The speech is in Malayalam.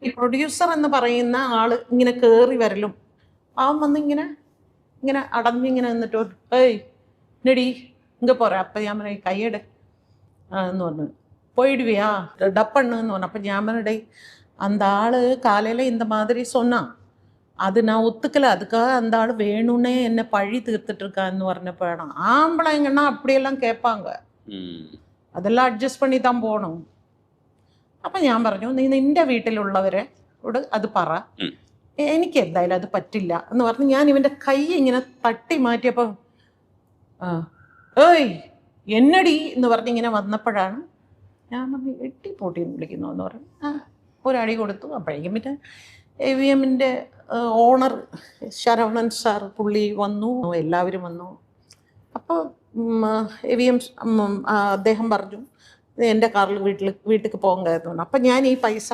ഈ പ്രൊഡ്യൂസർ എന്ന് പറയുന്ന ആള് ഇങ്ങനെ കയറി വരലും അവൻ വന്ന് ഇങ്ങനെ ഇങ്ങനെ അടഞ്ഞിങ്ങനെ നിന്നിട്ട് ഏയ് നെടി ഇങ്ങ പോരാ. അപ്പം ഞാൻ പറഞ്ഞ കൈയ്യട് എന്ന് പറഞ്ഞു போயிடுவியா டப்பண்ணுன்னு சொன்னேன். அப்போ ஞாபகடை அந்த ஆள் காலையில் இந்த மாதிரி சொன்னான், அது நான் ஒத்துக்கலை, அதுக்காக அந்த ஆள் வேணும்னே என்னை பழி தீர்த்துட்டு இருக்கான்னு പറഞ്ഞപ്പോ வேணாம். ஆம்பளைங்கன்னா அப்படியெல்லாம் கேட்பாங்க, അതെല്ലാം അഡ്ജസ്റ്റ് പണി താൻ പോകണം. അപ്പം ഞാൻ പറഞ്ഞു നീ നിൻ്റെ വീട്ടിലുള്ളവരോട് അത് പറ, എനിക്ക് എന്തായാലും അത് പറ്റില്ല എന്ന് പറഞ്ഞ് ഞാൻ ഇവൻ്റെ കൈ ഇങ്ങനെ തട്ടി മാറ്റിയപ്പോൾ ഏയ് എന്നടി എന്ന് പറഞ്ഞ് ഇങ്ങനെ വന്നപ്പോഴാണ് ഞാൻ പറഞ്ഞു എട്ടി പോട്ടിന്ന് വിളിക്കുന്നു എന്ന് പറഞ്ഞു. ഒരടി കൊടുത്തു. അപ്പോഴേക്കും പിന്നെ AVMൻ്റെ ഓണർ ശരവണൻ സാർ പുള്ളി വന്നു, എല്ലാവരും വന്നു. അപ്പോൾ AVM അദ്ദേഹം പറഞ്ഞു എൻ്റെ കാറിൽ വീട്ടിലേക്ക് പോകാൻ കയറുന്നു. അപ്പം ഞാൻ ഈ പൈസ